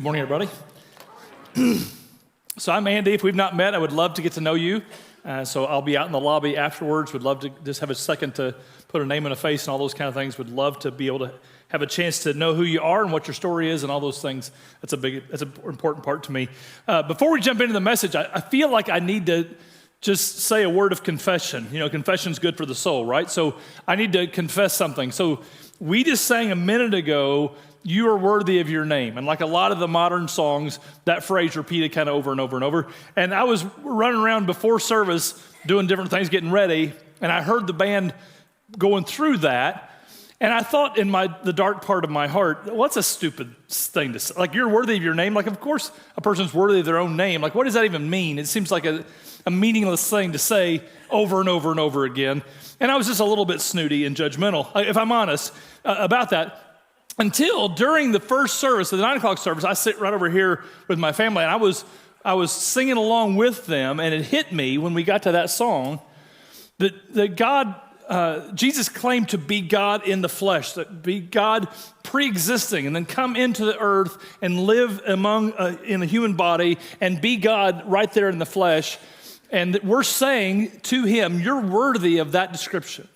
morning, everybody. So I'm Andy. If we've not met, I would love to get to know you. So I'll be out in the lobby afterwards. Would love to just have a second to put a name and a face and all those kind of things. Would love to be able to have a chance to know who you are and what your story is and all those things. That's an important part to me. Before we jump into the message, I feel like I need to just say a word of confession. You know, confession's good for the soul, right? So I need to confess something. So we just sang a minute ago, "You are worthy of your name." And like a lot of the modern songs, that phrase repeated kind of over and over and over. And I was running around before service doing different things, getting ready, and I heard the band going through that. And I thought in the dark part of my heart, what's a stupid thing to say? Like, you're worthy of your name? Like, of course a person's worthy of their own name. Like, what does that even mean? It seems like a meaningless thing to say over and over and over again. And I was just a little bit snooty and judgmental, if I'm honest, about that. Until during the first service, the 9 o'clock service, I sit right over here with my family, and I was singing along with them, and it hit me when we got to that song that God, Jesus claimed to be God in the flesh, that be God pre-existing, and then come into the earth and live in a human body and be God right there in the flesh. And that we're saying to him, you're worthy of that description.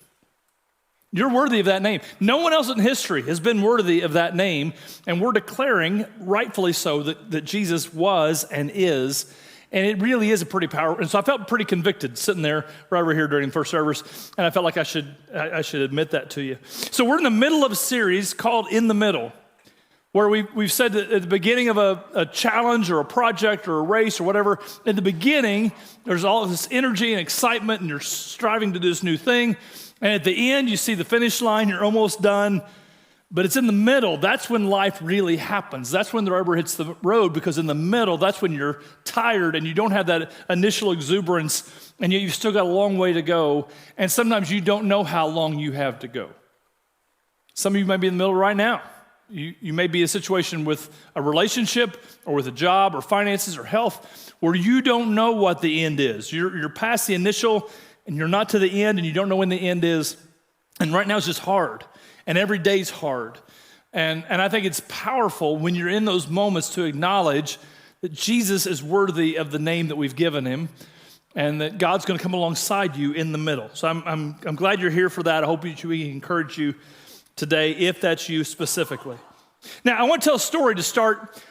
You're worthy of that name. No one else in history has been worthy of that name, and we're declaring, rightfully so, that Jesus was and is, and it really is a pretty powerful. And so I felt pretty convicted sitting there right over here during the first service, and I felt like I should admit that to you. So we're in the middle of a series called In the Middle, where we've said that at the beginning of a challenge or a project or a race or whatever, in the beginning, there's all of this energy and excitement, and you're striving to do this new thing. And at the end, you see the finish line, you're almost done, but it's in the middle. That's when life really happens. That's when the rubber hits the road, because in the middle, that's when you're tired and you don't have that initial exuberance, and yet you've still got a long way to go, and sometimes you don't know how long you have to go. Some of you may be in the middle right now. You may be in a situation with a relationship or with a job or finances or health where you don't know what the end is. You're past the initial, and you're not to the end, and you don't know when the end is. And right now it's just hard, and every day's hard. And I think it's powerful when you're in those moments to acknowledge that Jesus is worthy of the name that we've given him, and that God's going to come alongside you in the middle. So I'm glad you're here for that. I hope we can encourage you today, if that's you specifically. Now, I want to tell a story to start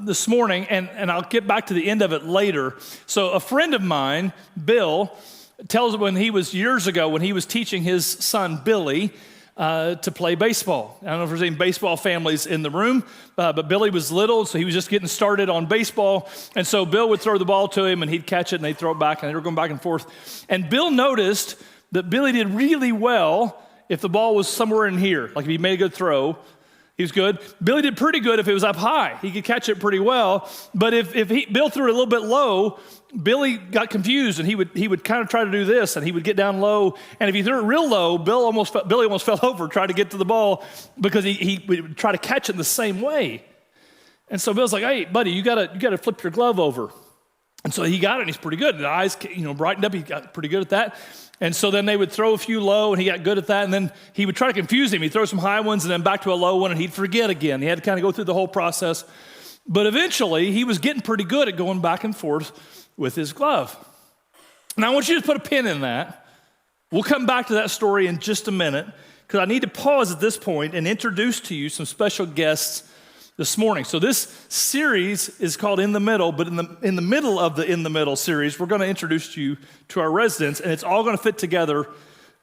this morning, and I'll get back to the end of it later. So a friend of mine, Bill, tells when he was years ago when he was teaching his son Billy to play baseball. I don't know if there's any baseball families in the room, but Billy was little, so he was just getting started on baseball. And so Bill would throw the ball to him, and he'd catch it, and they'd throw it back, and they were going back and forth. And Bill noticed that Billy did really well if the ball was somewhere in here, like if he made a good throw. He was good. Billy did pretty good if it was up high. He could catch it pretty well. But if Bill threw it a little bit low, Billy got confused, and he would kind of try to do this, and he would get down low. And if he threw it real low, Billy almost fell over trying to get to the ball, because he would try to catch it in the same way. And so Bill's like, "Hey, buddy, you gotta flip your glove over." And so he got it, and he's pretty good. The eyes, brightened up. He got pretty good at that. And so then they would throw a few low, and he got good at that. And then he would try to confuse him. He'd throw some high ones and then back to a low one, and he'd forget again. He had to kind of go through the whole process. But eventually, he was getting pretty good at going back and forth with his glove. Now, I want you to put a pin in that. We'll come back to that story in just a minute, because I need to pause at this point and introduce to you some special guests this morning. So this series is called In the Middle, but in the middle of the In the Middle series, we're going to introduce you to our residents, and it's all going to fit together.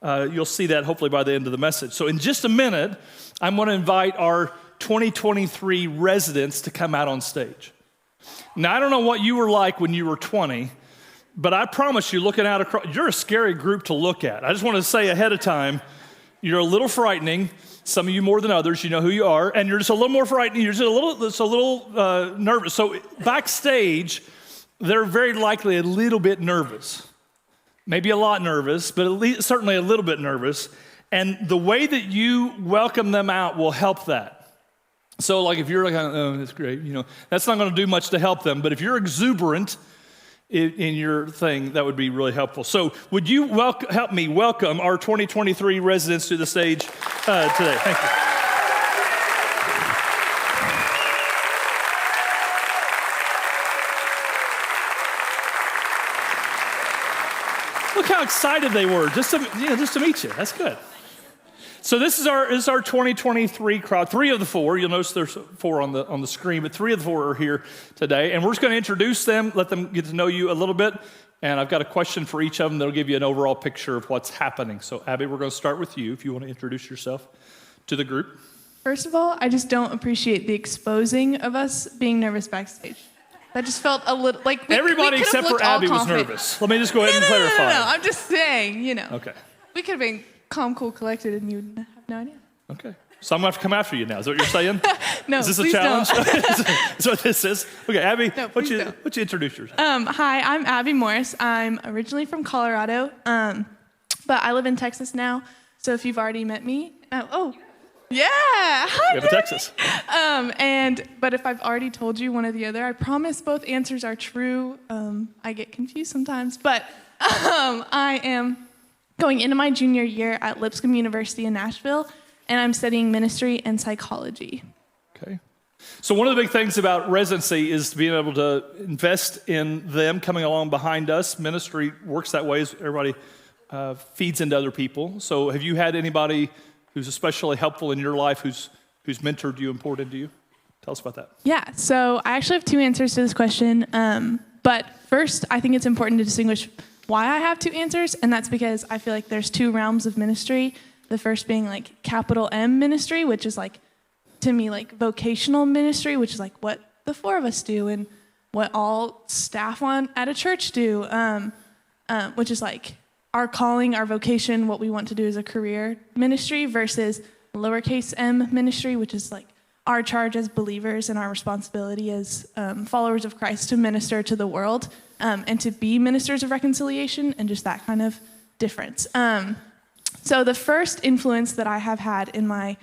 You'll see that hopefully by the end of the message. So in just a minute, I'm going to invite our 2023 residents to come out on stage. Now, I don't know what you were like when you were 20, but I promise you, looking out across, you're a scary group to look at. I just want to say ahead of time, you're a little frightening. Some of you more than others, you know who you are, and you're just a little more frightened. You're just a little nervous. So backstage, they're very likely a little bit nervous, maybe a lot nervous, but at least certainly a little bit nervous. And the way that you welcome them out will help that. So, like if you're like, "Oh, that's great," that's not going to do much to help them. But if you're exuberant in your thing, that would be really helpful. So would you help me welcome our 2023 residents to the stage today? Thank you. Look how excited they were just to meet you. That's good. So this is our 2023 crowd. 3 of the 4. You'll notice there's 4 on the screen, but 3 of the 4 are here today, and we're just going to introduce them, let them get to know you a little bit. And I've got a question for each of them that'll give you an overall picture of what's happening. So Abby, we're going to start with you if you want to introduce yourself to the group. First of all, I just don't appreciate the exposing of us being nervous backstage. That just felt a little like everybody we except for Abby was nervous. Let me just go ahead and clarify. No, I'm just saying, Okay. We could have been calm, cool, collected, and you'd have no idea. Okay. So I'm going to have to come after you now. Is that what you're saying? No, is this a please challenge? don't. That's what this is. Okay, Abby, No, what'd you introduce yourself? Hi, I'm Abby Morris. I'm originally from Colorado, but I live in Texas now. So if you've already met me, yeah, hi. We have a Texas. But if I've already told you one or the other, I promise both answers are true. I get confused sometimes, but I am going into my junior year at Lipscomb University in Nashville, and I'm studying ministry and psychology. Okay. So one of the big things about residency is being able to invest in them coming along behind us. Ministry works that way as everybody feeds into other people. So have you had anybody who's especially helpful in your life who's mentored you and poured into you? Tell us about that. Yeah, so I actually have 2 answers to this question. But first, I think it's important to distinguish why I have 2 answers, and that's because I feel like there's 2 realms of ministry. The first being like capital M ministry, which is like, to me, like vocational ministry, which is like what the 4 of us do and what all staff at a church do, which is like our calling, our vocation, what we want to do as a career ministry, versus lowercase m ministry, which is like our charge as believers and our responsibility as followers of Christ to minister to the world and to be ministers of reconciliation, and just that kind of difference. So the first influence that I have had in my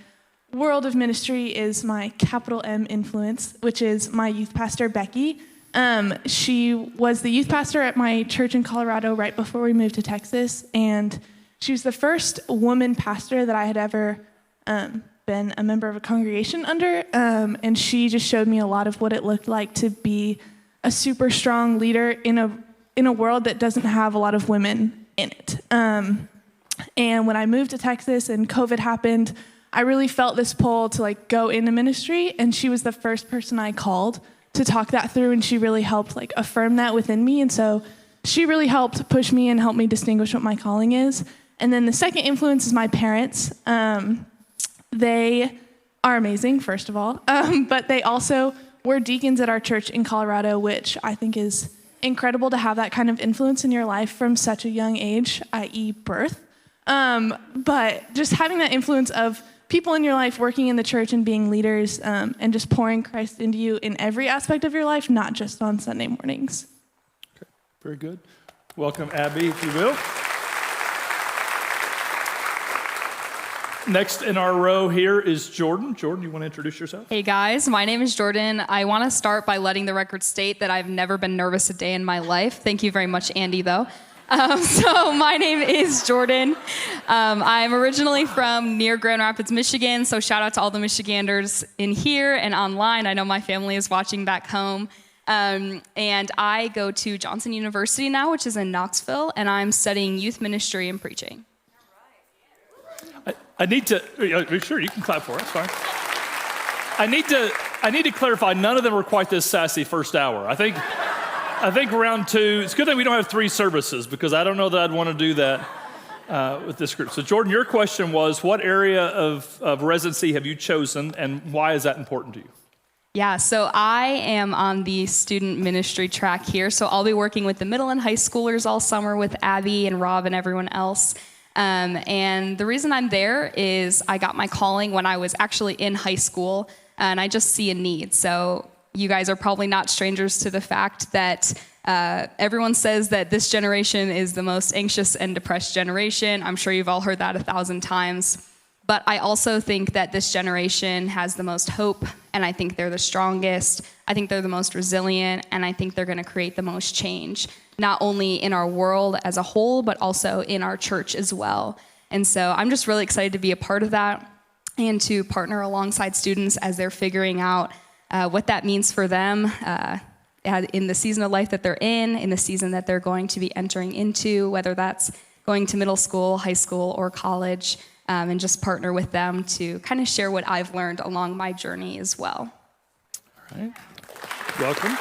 world of ministry is my capital M influence, which is my youth pastor, Becky. She was the youth pastor at my church in Colorado right before we moved to Texas, and she was the first woman pastor that I had ever been a member of a congregation under, and she just showed me a lot of what it looked like to be a super strong leader in a world that doesn't have a lot of women in it. And when I moved to Texas and COVID happened, I really felt this pull to like go into ministry, and she was the first person I called to talk that through, and she really helped like affirm that within me. And so she really helped push me and help me distinguish what my calling is. And then the second influence is my parents. They are amazing, first of all, but they also were deacons at our church in Colorado, which I think is incredible to have that kind of influence in your life from such a young age, i.e. birth. But just having that influence of people in your life working in the church and being leaders and just pouring Christ into you in every aspect of your life, not just on Sunday mornings. Okay, very good. Welcome, Abby, if you will. Next in our row here is Jordan. Jordan, you want to introduce yourself? Hey guys, my name is Jordan. I want to start by letting the record state that I've never been nervous a day in my life. Thank you very much, Andy, though. So my name is Jordan. I'm originally from near Grand Rapids, Michigan, so shout out to all the Michiganders in here and online. I know my family is watching back home. And I go to Johnson University now, which is in Knoxville, and I'm studying youth ministry and preaching. I need to, sure, you can clap for it, it's fine. I need to clarify, none of them were quite this sassy first hour. I think round 2, it's a good thing we don't have 3 services, because I don't know that I'd want to do that with this group. So Jordan, your question was, what area of residency have you chosen, and why is that important to you? Yeah, so I am on the student ministry track here, so I'll be working with the middle and high schoolers all summer with Abby and Rob and everyone else. And the reason I'm there is I got my calling when I was actually in high school, and I just see a need. So you guys are probably not strangers to the fact that everyone says that this generation is the most anxious and depressed generation. I'm sure you've all heard that 1,000 times. But I also think that this generation has the most hope, and I think they're the strongest. I think they're the most resilient, and I think they're going to create the most change, not only in our world as a whole, but also in our church as well. And so I'm just really excited to be a part of that and to partner alongside students as they're figuring out what that means for them in the season of life that they're in the season that they're going to be entering into, whether that's going to middle school, high school, or college, and just partner with them to kind of share what I've learned along my journey as well. All right. Welcome.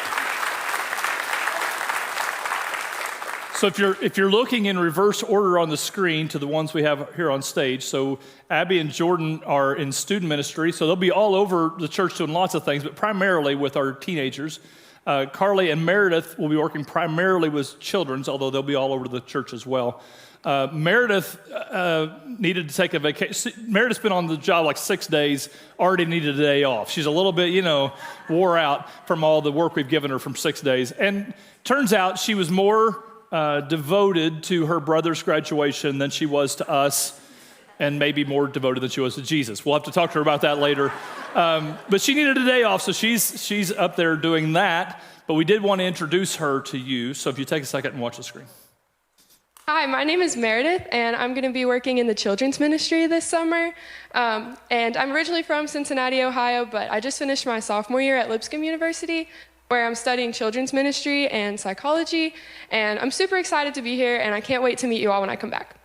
So if you're looking in reverse order on the screen to the ones we have here on stage, so Abby and Jordan are in student ministry, so they'll be all over the church doing lots of things, but primarily with our teenagers. Carly and Meredith will be working primarily with children's, although they'll be all over the church as well. Meredith needed to take a vacation. Meredith's been on the job like 6 days, already needed a day off. She's a little bit, wore out from all the work we've given her from 6 days. And turns out she was more devoted to her brother's graduation than she was to us, and maybe more devoted than she was to Jesus. We'll have to talk to her about that later. But she needed a day off, so she's up there doing that. But we did want to introduce her to you, so if you take a second and watch the screen. Hi, my name is Meredith, and I'm going to be working in the children's ministry this summer. And I'm originally from Cincinnati, Ohio, but I just finished my sophomore year at Lipscomb University, where I'm studying children's ministry and psychology. And I'm super excited to be here, and I can't wait to meet you all when I come back.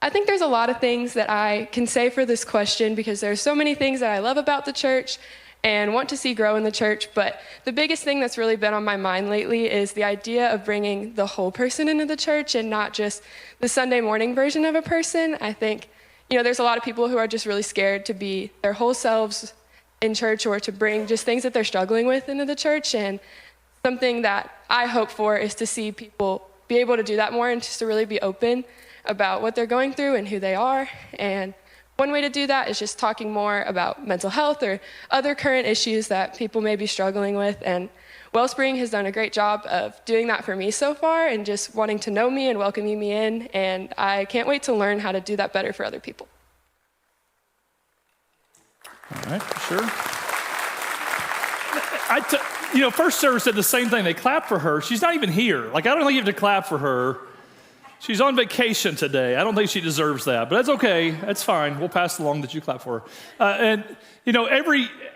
I think there's a lot of things that I can say for this question because there's so many things that I love about the church and want to see grow in the church, but the biggest thing that's really been on my mind lately is the idea of bringing the whole person into the church and not just the Sunday morning version of a person. I think, there's a lot of people who are just really scared to be their whole selves in church or to bring just things that they're struggling with into the church, and something that I hope for is to see people be able to do that more and just to really be open about what they're going through and who they are. And one way to do that is just talking more about mental health or other current issues that people may be struggling with. And WellSpring has done a great job of doing that for me so far and just wanting to know me and welcoming me in. And I can't wait to learn how to do that better for other people. All right, sure. First service said the same thing. They clapped for her. She's not even here. I don't think you have to clap for her. She's on vacation today. I don't think she deserves that, but that's okay. That's fine. We'll pass along that you clap for her.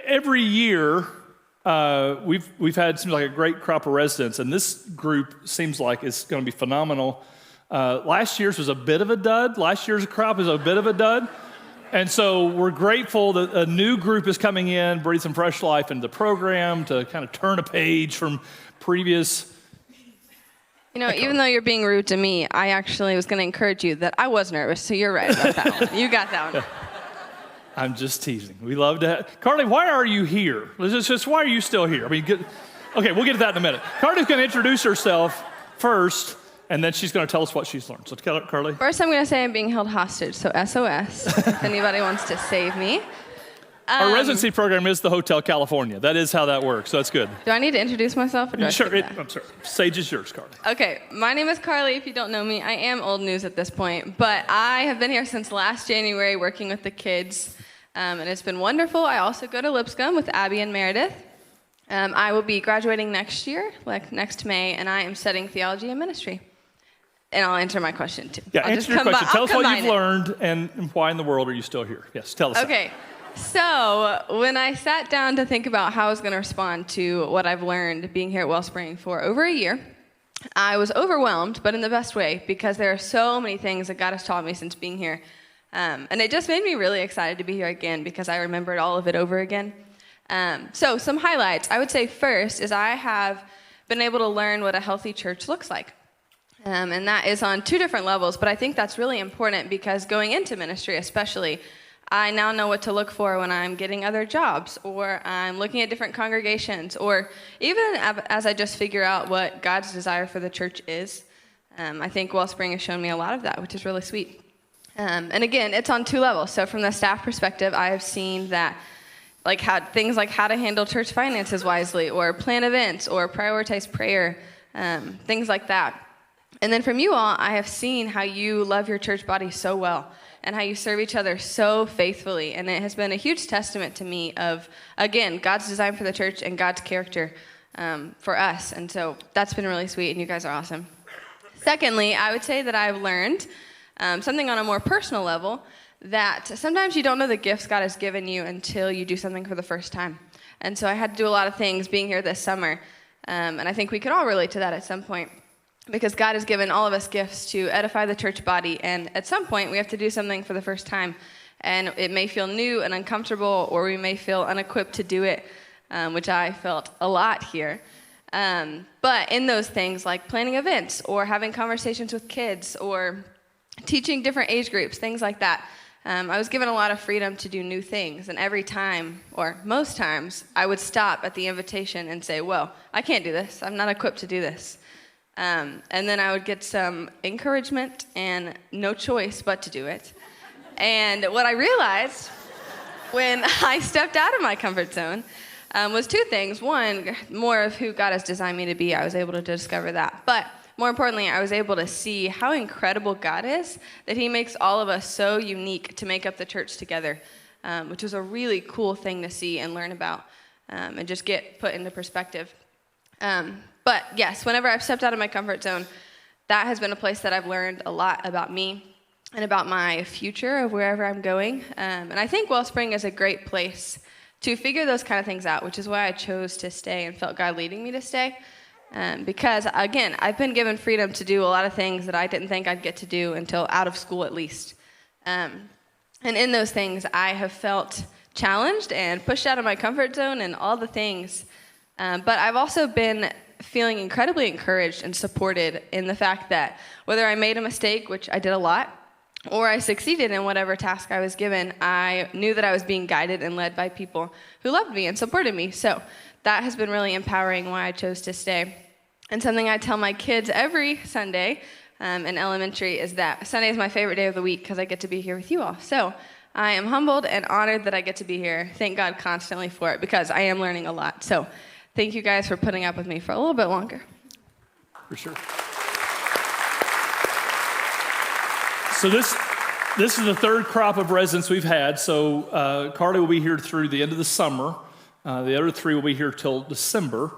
Every year we've had seems like a great crop of residents, and this group seems like it's going to be phenomenal. Last year's was a bit of a dud. Last year's crop is a bit of a dud, and so we're grateful that a new group is coming in, breathe some fresh life into the program to kind of turn a page from previous. Even though you're being rude to me, I actually was going to encourage you that I was nervous, so you're right about that one. You got that one. I'm just teasing. We love to have... Carly, why are you here? Why are you still here? Okay, we'll get to that in a minute. Carly's going to introduce herself first, and then she's going to tell us what she's learned. So, Carly. First, I'm going to say I'm being held hostage, so SOS, if anybody wants to save me. Our residency program is the Hotel California. That is how that works, so that's good. Do I need to introduce myself? Or do Sure. I'm sorry. Stage is yours, Carly. Okay, my name is Carly. If you don't know me, I am old news at this point, but I have been here since last January working with the kids, and it's been wonderful. I also go to Lipscomb with Abby and Meredith. I will be graduating next year, next May, and I am studying theology and ministry. And I'll answer my question, too. Yeah, answer your question. Tell us what you've learned and why in the world are you still here. Yes, tell us. Okay. So when I sat down to think about how I was going to respond to what I've learned being here at WellSpring for over a year, I was overwhelmed, but in the best way, because there are so many things that God has taught me since being here. And it just made me really excited to be here again because I remembered all of it over again. So some highlights. I would say first is I have been able to learn what a healthy church looks like. And that is on two different levels, but I think that's really important because going into ministry especially, I now know what to look for when I'm getting other jobs or I'm looking at different congregations or even as I just figure out what God's desire for the church is. I think WellSpring has shown me a lot of that, which is really sweet. And again, it's on two levels. So from the staff perspective, I have seen that things like how to handle church finances wisely or plan events or prioritize prayer, things like that. And then from you all, I have seen how you love your church body so well and how you serve each other so faithfully. And it has been a huge testament to me of, again, God's design for the church and God's character for us. And so that's been really sweet, and you guys are awesome. Secondly, I would say that I've learned something on a more personal level that sometimes you don't know the gifts God has given you until you do something for the first time. And so I had to do a lot of things being here this summer, and I think we could all relate to that at some point, because God has given all of us gifts to edify the church body, and at some point we have to do something for the first time, and it may feel new and uncomfortable, or we may feel unequipped to do it, which I felt a lot here. But in those things, like planning events or having conversations with kids or teaching different age groups, things like that, I was given a lot of freedom to do new things. And every time, or most times, I would stop at the invitation and say, well, I can't do this. I'm not equipped to do this. And then I would get some encouragement and no choice but to do it. And what I realized when I stepped out of my comfort zone was two things. One, more of who God has designed me to be. I was able to discover that. But more importantly, I was able to see how incredible God is, that he makes all of us so unique to make up the church together, which was a really cool thing to see and learn about and just get put into perspective. But yes, whenever I've stepped out of my comfort zone, that has been a place that I've learned a lot about me and about my future of wherever I'm going. And I think WellSpring is a great place to figure those kind of things out, which is why I chose to stay and felt God leading me to stay. Because, again, I've been given freedom to do a lot of things that I didn't think I'd get to do until out of school at least. And in those things, I have felt challenged and pushed out of my comfort zone and all the things. But I've also been feeling incredibly encouraged and supported in the fact that whether I made a mistake, which I did a lot, or I succeeded in whatever task I was given, I knew that I was being guided and led by people who loved me and supported me. So that has been really empowering, why I chose to stay. And something I tell my kids every Sunday in elementary is that Sunday is my favorite day of the week because I get to be here with you all. So I am humbled and honored that I get to be here. Thank God constantly for it because I am learning a lot. So thank you guys for putting up with me for a little bit longer. For sure. So this is the third crop of residents we've had. So Carly will be here through the end of the summer. The other three will be here till December.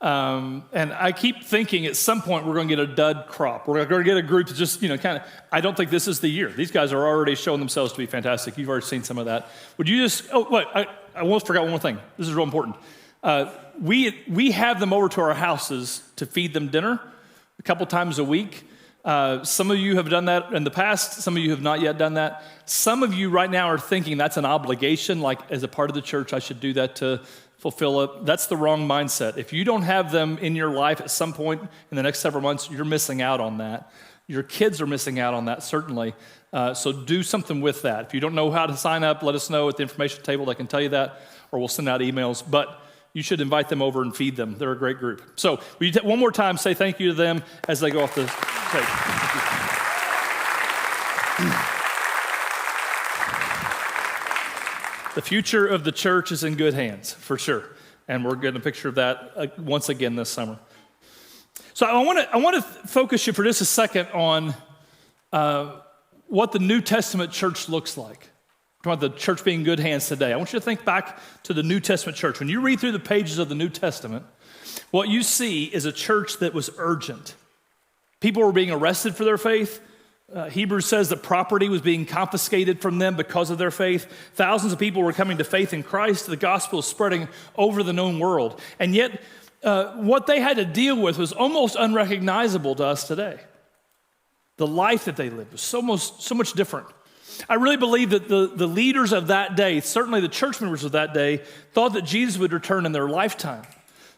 And I keep thinking at some point we're going to get a dud crop. We're going to get a group that just, I don't think this is the year. These guys are already showing themselves to be fantastic. You've already seen some of that. Would you just, I almost forgot one more thing. This is real important. We have them over to our houses to feed them dinner a couple times a week. Some of you have done that in the past. Some of you have not yet done that. Some of you right now are thinking that's an obligation, like as a part of the church, I should do that to fulfill it. That's the wrong mindset. If you don't have them in your life at some point in the next several months, you're missing out on that. Your kids are missing out on that, certainly. So do something with that. If you don't know how to sign up, let us know at the information table. I can tell you that, or we'll send out emails. But you should invite them over and feed them. They're a great group. So will you one more time say thank you to them as they go off the stage. The future of the church is in good hands, for sure. And we're getting a picture of that once again this summer. So I want to focus you for just a second on what the New Testament church looks like. About the church being in good hands today. I want you to think back to the New Testament church. When you read through the pages of the New Testament, what you see is a church that was urgent. People were being arrested for their faith. Hebrews says that property was being confiscated from them because of their faith. Thousands of people were coming to faith in Christ. The gospel is spreading over the known world. And yet, what they had to deal with was almost unrecognizable to us today. The life that they lived was so much different. I really believe that the leaders of that day, certainly the church members of that day, thought that Jesus would return in their lifetime.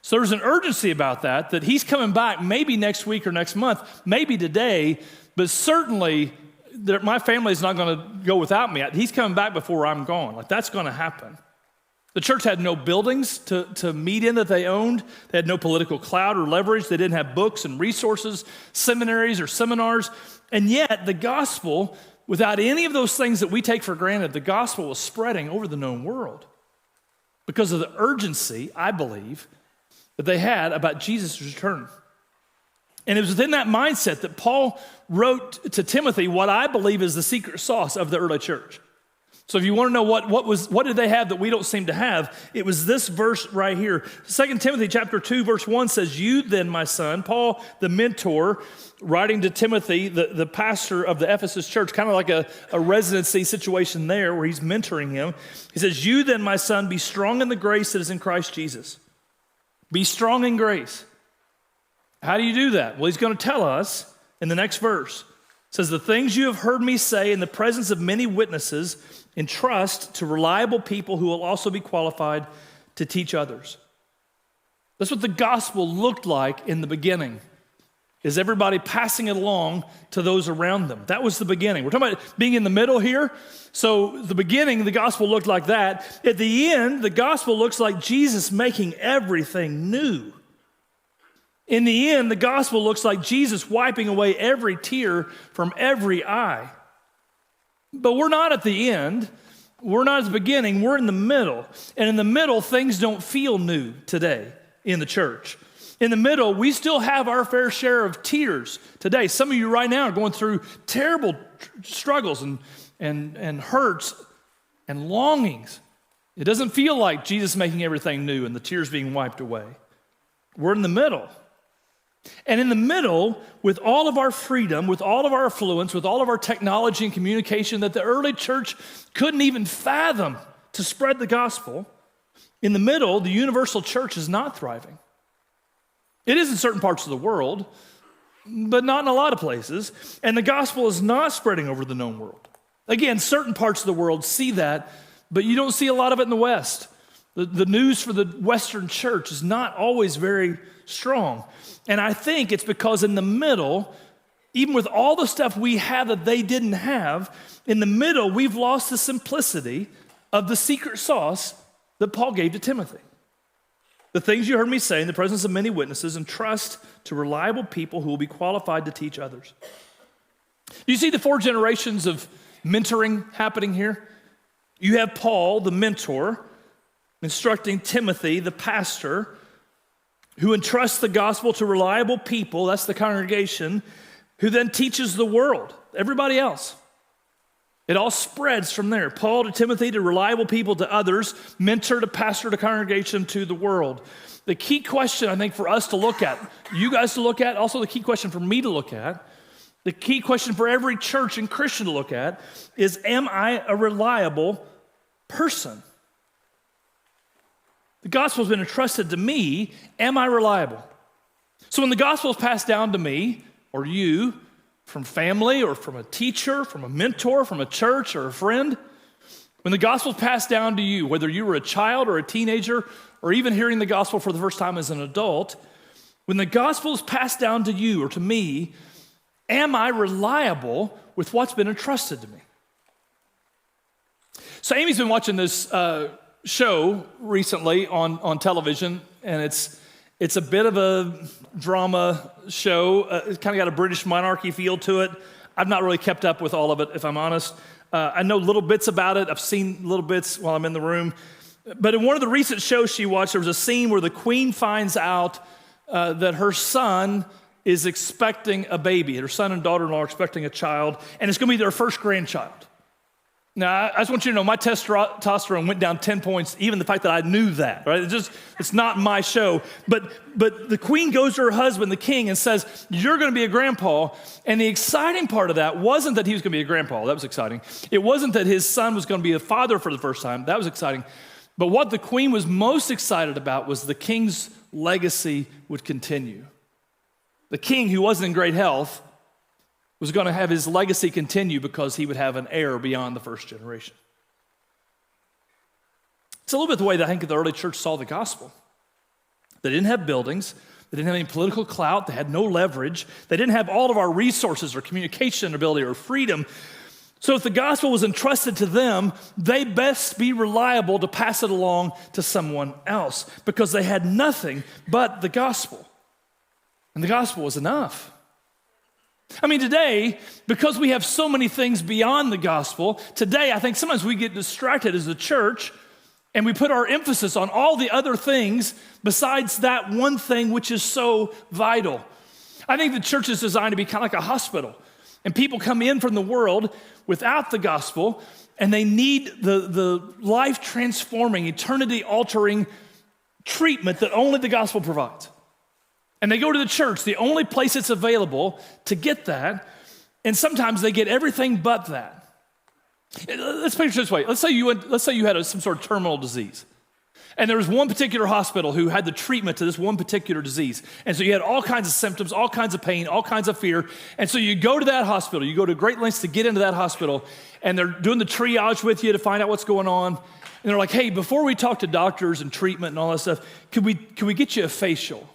So there's an urgency about that he's coming back maybe next week or next month, maybe today, but certainly my family is not going to go without me. He's coming back before I'm gone. Like, that's going to happen. The church had no buildings to meet in that they owned. They had no political clout or leverage. They didn't have books and resources, seminaries or seminars. And yet the gospel, without any of those things that we take for granted, the gospel was spreading over the known world because of the urgency, I believe, that they had about Jesus' return. And it was within that mindset that Paul wrote to Timothy what I believe is the secret sauce of the early church. So if you want to know what did they have that we don't seem to have, it was this verse right here. 2 Timothy chapter 2, verse 1 says, "You then, my son," Paul, the mentor, writing to Timothy, the pastor of the Ephesus church, kind of like a residency situation there where he's mentoring him. He says, "You then, my son, be strong in the grace that is in Christ Jesus." Be strong in grace. How do you do that? Well, he's going to tell us in the next verse. It says, "The things you have heard me say in the presence of many witnesses, entrust to reliable people who will also be qualified to teach others." That's what the gospel looked like in the beginning, is everybody passing it along to those around them. That was the beginning. We're talking about being in the middle here. So the beginning, the gospel looked like that. At the end, the gospel looks like Jesus making everything new. In the end, the gospel looks like Jesus wiping away every tear from every eye. But we're not at the end. We're not at the beginning. We're in the middle. And in the middle, things don't feel new today in the church. In the middle, we still have our fair share of tears today. Some of you right now are going through terrible struggles and hurts and longings. It doesn't feel like Jesus making everything new and the tears being wiped away. We're in the middle. And in the middle, with all of our freedom, with all of our affluence, with all of our technology and communication that the early church couldn't even fathom to spread the gospel, in the middle, the universal church is not thriving. It is in certain parts of the world, but not in a lot of places. And the gospel is not spreading over the known world. Again, certain parts of the world see that, but you don't see a lot of it in the West. The news for the Western church is not always very strong. And I think it's because in the middle, even with all the stuff we have that they didn't have, in the middle, we've lost the simplicity of the secret sauce that Paul gave to Timothy. "The things you heard me say in the presence of many witnesses, entrust to reliable people who will be qualified to teach others." Do you see the 4 generations of mentoring happening here? You have Paul, the mentor, instructing Timothy, the pastor, who entrusts the gospel to reliable people, that's the congregation, who then teaches the world, everybody else. It all spreads from there. Paul to Timothy, to reliable people, to others, mentor to pastor to congregation, to the world. The key question, I think, for us to look at, you guys to look at, also the key question for me to look at, the key question for every church and Christian to look at is, am I a reliable person? The gospel's been entrusted to me. Am I reliable? So when the gospel is passed down to me or you from family or from a teacher, from a mentor, from a church or a friend, when the gospel is passed down to you, whether you were a child or a teenager or even hearing the gospel for the first time as an adult, when the gospel is passed down to you or to me, am I reliable with what's been entrusted to me? So Amy's been watching this show recently on television, and it's a bit of a drama show. It's kind of got a British monarchy feel to it. I've not really kept up with all of it, if I'm honest. I know little bits about it. I've seen little bits while I'm in the room. But in one of the recent shows she watched, there was a scene where the queen finds out that her son is expecting a baby. Her son and daughter-in-law are expecting a child, and it's going to be their first grandchild. Now, I just want you to know my testosterone went down 10 points, even the fact that I knew that, right? It's not my show. But the queen goes to her husband, the king, and says, "You're going to be a grandpa." And the exciting part of that wasn't that he was going to be a grandpa. That was exciting. It wasn't that his son was going to be a father for the first time. That was exciting. But what the queen was most excited about was the king's legacy would continue. The king, who wasn't in great health, was going to have his legacy continue because he would have an heir beyond the first generation. It's a little bit the way that I think the early church saw the gospel. They didn't have buildings. They didn't have any political clout. They had no leverage. They didn't have all of our resources or communication ability or freedom. So if the gospel was entrusted to them, they best be reliable to pass it along to someone else because they had nothing but the gospel. And the gospel was enough. I mean, today, because we have so many things beyond the gospel, today I think sometimes we get distracted as a church and we put our emphasis on all the other things besides that one thing which is so vital. I think the church is designed to be kind of like a hospital, and people come in from the world without the gospel, and they need the life-transforming, eternity-altering treatment that only the gospel provides. And they go to the church, the only place it's available to get that, and sometimes they get everything but that. Let's picture it this way. Let's say you had some sort of terminal disease. And there was one particular hospital who had the treatment to this one particular disease. And so you had all kinds of symptoms, all kinds of pain, all kinds of fear. And so you go to that hospital. You go to great lengths to get into that hospital. And they're doing the triage with you to find out what's going on. And they're like, hey, before we talk to doctors and treatment and all that stuff, can we get you a facial?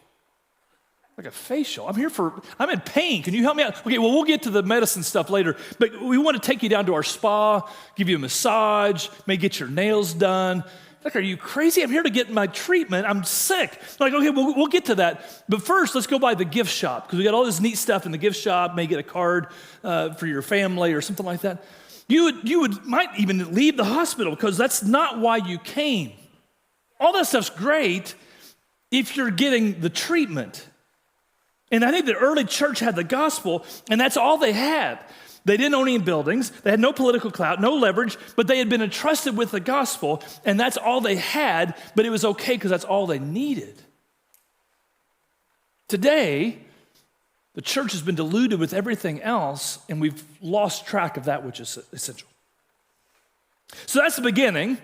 Like a facial? I'm in pain. Can you help me out? Okay, well, we'll get to the medicine stuff later. But we want to take you down to our spa, give you a massage, maybe get your nails done. Like, are you crazy? I'm here to get my treatment. I'm sick. Like, okay, well, we'll get to that. But first, let's go by the gift shop because we got all this neat stuff in the gift shop. May get a card for your family or something like that. You might even leave the hospital because that's not why you came. All that stuff's great if you're getting the treatment. And I think the early church had the gospel, and that's all they had. They didn't own any buildings. They had no political clout, no leverage, but they had been entrusted with the gospel, and that's all they had, but it was okay because that's all they needed. Today, the church has been diluted with everything else, and we've lost track of that which is essential. So that's the beginning.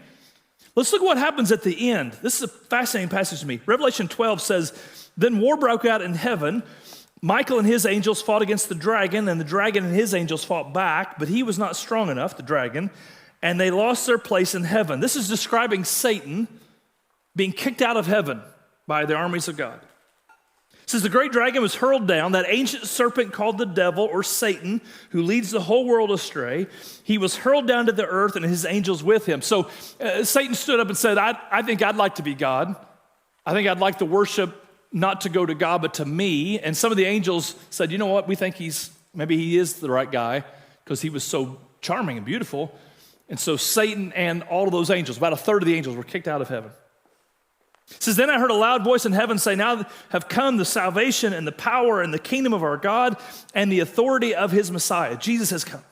Let's look at what happens at the end. This is a fascinating passage to me. Revelation 12 says, then war broke out in heaven. Michael and his angels fought against the dragon, and the dragon and his angels fought back, but he was not strong enough, the dragon, and they lost their place in heaven. This is describing Satan being kicked out of heaven by the armies of God. It says the great dragon was hurled down, that ancient serpent called the devil or Satan, who leads the whole world astray. He was hurled down to the earth and his angels with him. So Satan stood up and said, I think I'd like to be God. I think I'd like to worship not to go to God, but to me. And some of the angels said, you know what, we think maybe he is the right guy because he was so charming and beautiful. And so Satan and all of those angels, about a third of the angels, were kicked out of heaven. It says, then I heard a loud voice in heaven say, now have come the salvation and the power and the kingdom of our God and the authority of his Messiah. Jesus has come.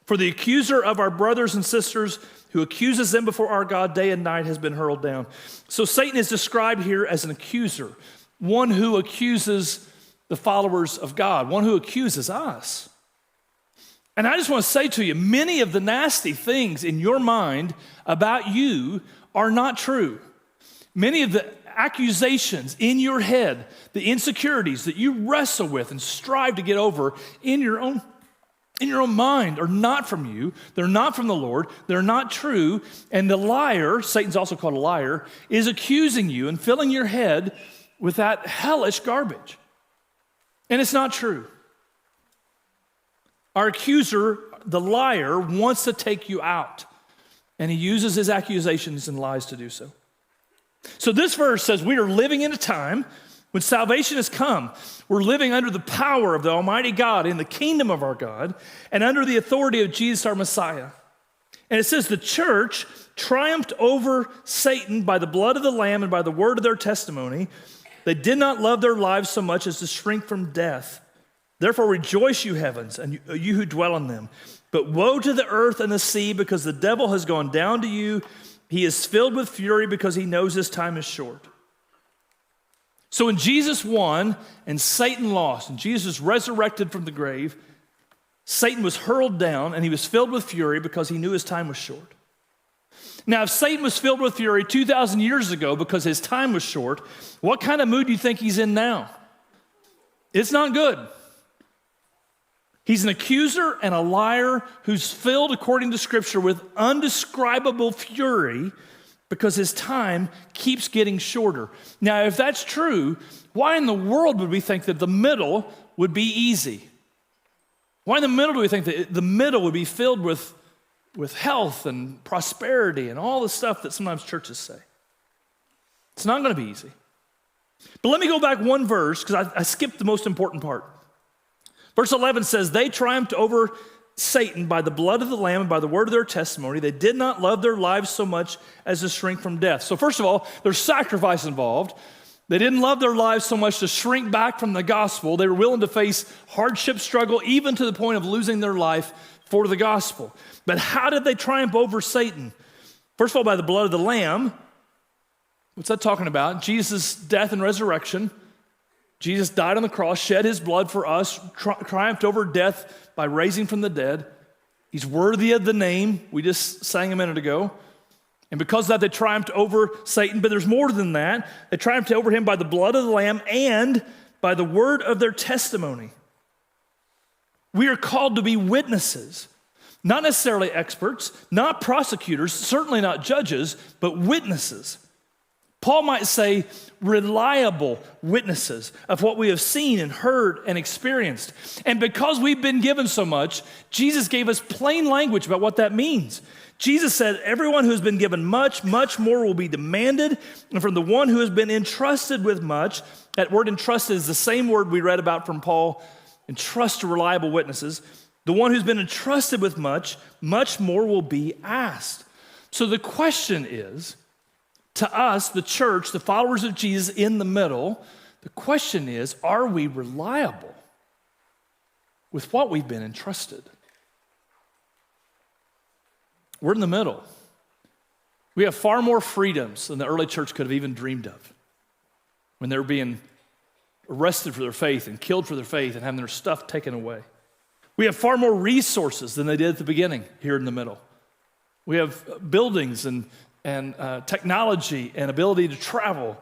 For the accuser of our brothers and sisters who accuses them before our God day and night has been hurled down. So Satan is described here as an accuser, one who accuses the followers of God, one who accuses us. And I just want to say to you, many of the nasty things in your mind about you are not true. Many of the accusations in your head, the insecurities that you wrestle with and strive to get over in your own mind are not from you. They're not from the Lord. They're not true. And the liar, Satan's also called a liar, is accusing you and filling your head with that hellish garbage. And it's not true. Our accuser, the liar, wants to take you out. And he uses his accusations and lies to do so. So this verse says we are living in a time when salvation has come. We're living under the power of the Almighty God in the kingdom of our God and under the authority of Jesus, our Messiah. And it says the church triumphed over Satan by the blood of the Lamb and by the word of their testimony. They did not love their lives so much as to shrink from death. Therefore rejoice, you heavens, and you who dwell in them. But woe to the earth and the sea, because the devil has gone down to you. He is filled with fury because he knows his time is short. So when Jesus won and Satan lost, and Jesus resurrected from the grave, Satan was hurled down and he was filled with fury because he knew his time was short. Now, if Satan was filled with fury 2,000 years ago because his time was short, what kind of mood do you think he's in now? It's not good. He's an accuser and a liar who's filled, according to Scripture, with undescribable fury because his time keeps getting shorter. Now, if that's true, why in the world would we think that the middle would be easy? Why in the middle do we think that the middle would be filled with health and prosperity and all the stuff that sometimes churches say? It's not going to be easy. But let me go back one verse because I skipped the most important part. Verse 11 says, they triumphed over Satan by the blood of the Lamb and by the word of their testimony. They did not love their lives so much as to shrink from death. So first of all, there's sacrifice involved. They didn't love their lives so much to shrink back from the gospel. They were willing to face hardship, struggle, even to the point of losing their life for the gospel. But how did they triumph over Satan? First of all, by the blood of the Lamb. What's that talking about? Jesus' death and resurrection. Jesus died on the cross, shed his blood for us, triumphed over death by raising from the dead. He's worthy of the name. We just sang a minute ago. And because of that, they triumphed over Satan. But there's more than that. They triumphed over him by the blood of the Lamb and by the word of their testimony. We are called to be witnesses, not necessarily experts, not prosecutors, certainly not judges, but witnesses. Paul might say reliable witnesses of what we have seen and heard and experienced. And because we've been given so much, Jesus gave us plain language about what that means. Jesus said, everyone who has been given much, much more will be demanded. And from the one who has been entrusted with much, that word entrusted is the same word we read about from Paul, entrust to reliable witnesses. The one who's been entrusted with much, much more will be asked. So the question is, to us, the church, the followers of Jesus in the middle, the question is, are we reliable with what we've been entrusted? We're in the middle. We have far more freedoms than the early church could have even dreamed of when they were being arrested for their faith and killed for their faith and having their stuff taken away. We have far more resources than they did at the beginning here in the middle. We have buildings and technology and ability to travel.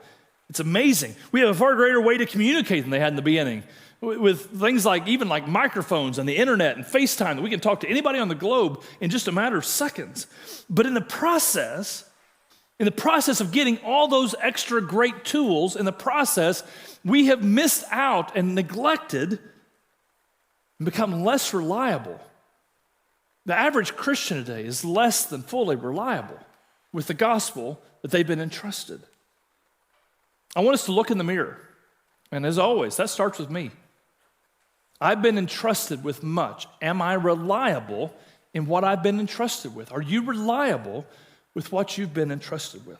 It's amazing. We have a far greater way to communicate than they had in the beginning, with things like even like microphones and the internet and FaceTime that we can talk to anybody on the globe in just a matter of seconds. But in the process of getting all those extra great tools, we have missed out and neglected and become less reliable. The average Christian today is less than fully reliable with the gospel that they've been entrusted. I want us to look in the mirror. And as always, that starts with me. I've been entrusted with much. Am I reliable in what I've been entrusted with? Are you reliable with what you've been entrusted with?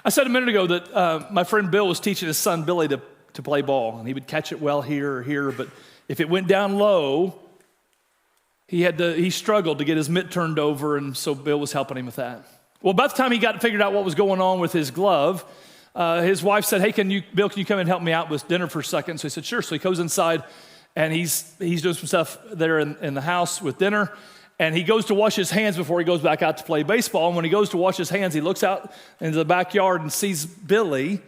I said a minute ago that my friend Bill was teaching his son Billy to play ball, and he would catch it well here or here, but if it went down low, he struggled to get his mitt turned over, and so Bill was helping him with that. Well, by the time he got figured out what was going on with his glove, his wife said, "Hey, Bill, can you come and help me out with dinner for a second?" So he said, "Sure." So he goes inside, and he's doing some stuff there in the house with dinner, and he goes to wash his hands before he goes back out to play baseball. And when he goes to wash his hands, he looks out into the backyard and sees Billy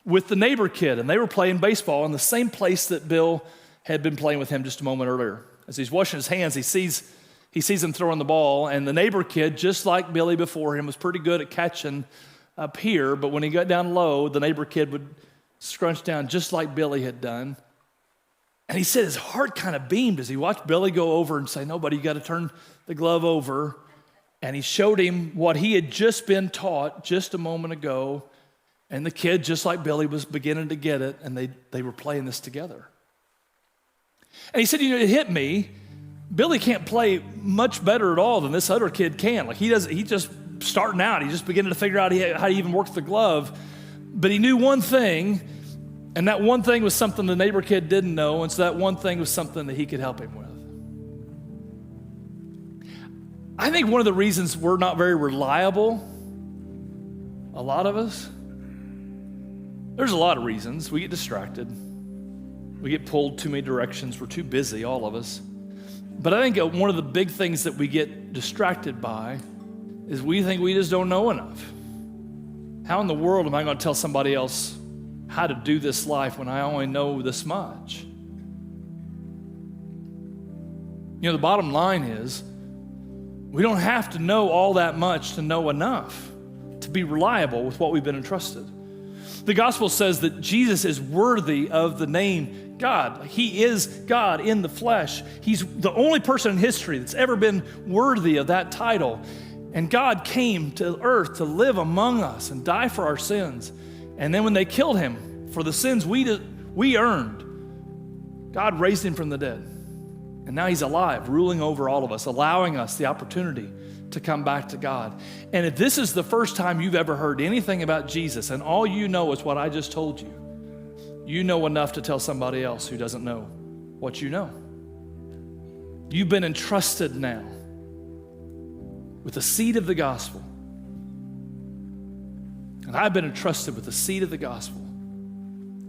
with the neighbor kid, and they were playing baseball in the same place that Bill had been playing with him just a moment earlier. As he's washing his hands, he sees him throwing the ball, and the neighbor kid, just like Billy before him, was pretty good at catching up here, but when he got down low, the neighbor kid would scrunch down just like Billy had done. And he said his heart kind of beamed as he watched Billy go over and say, "No, buddy, you got to turn the glove over." And he showed him what he had just been taught just a moment ago. And the kid, just like Billy, was beginning to get it, and they were playing this together. And he said, it hit me. Billy can't play much better at all than this other kid can. Like he just starting out. He's just beginning to figure out how to even work the glove. But he knew one thing, and that one thing was something the neighbor kid didn't know, and so that one thing was something that he could help him with. I think one of the reasons we're not very reliable, a lot of us, there's a lot of reasons. We get distracted. We get pulled too many directions. We're too busy, all of us. But I think one of the big things that we get distracted by is we think we just don't know enough. How in the world am I going to tell somebody else how to do this life when I only know this much? The bottom line is we don't have to know all that much to know enough to be reliable with what we've been entrusted. The gospel says that Jesus is worthy of the name God. He is God in the flesh. He's the only person in history that's ever been worthy of that title. And God came to earth to live among us and die for our sins. And then when they killed him for the sins we earned, God raised him from the dead. And now he's alive, ruling over all of us, allowing us the opportunity to come back to God. And if this is the first time you've ever heard anything about Jesus and all you know is what I just told you, you know enough to tell somebody else who doesn't know what you know. You've been entrusted now with the seed of the gospel. And I've been entrusted with the seed of the gospel.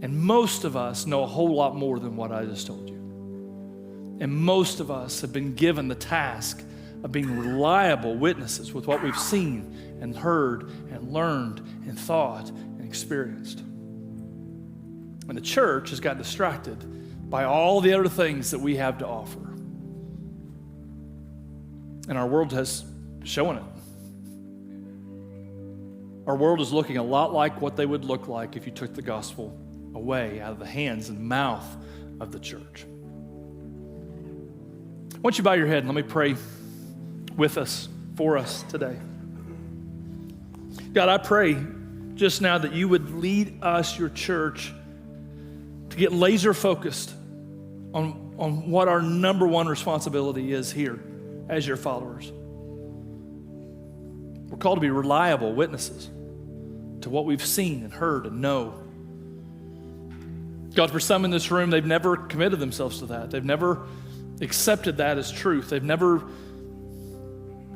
And most of us know a whole lot more than what I just told you. And most of us have been given the task of being reliable witnesses with what we've seen and heard and learned and thought and experienced. And the church has got distracted by all the other things that we have to offer. And our world has shown it. Our world is looking a lot like what they would look like if you took the gospel away out of the hands and mouth of the church. I want you to bow your head and let me pray with us, for us today. God, I pray just now that you would lead us, your church, to get laser focused on what our number one responsibility is here as your followers. We're called to be reliable witnesses to what we've seen and heard and know. God, for some in this room, they've never committed themselves to that. They've never accepted that as truth. They've never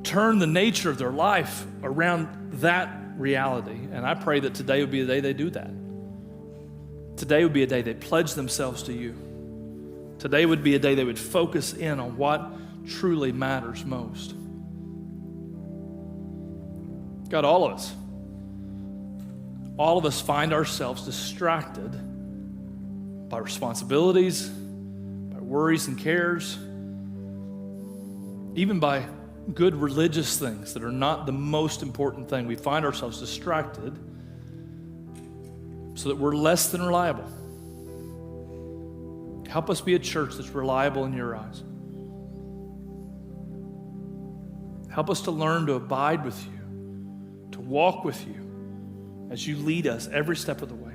turned the nature of their life around that reality. And I pray that today would be the day they do that. Today would be a day they pledge themselves to you. Today would be a day they would focus in on what truly matters most. God, all of us find ourselves distracted by responsibilities, by worries and cares, even by good religious things that are not the most important thing. We find ourselves distracted so that we're less than reliable. Help us be a church that's reliable in your eyes. Help us to learn to abide with you, to walk with you as you lead us every step of the way.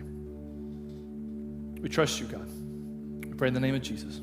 We trust you, God. We pray in the name of Jesus.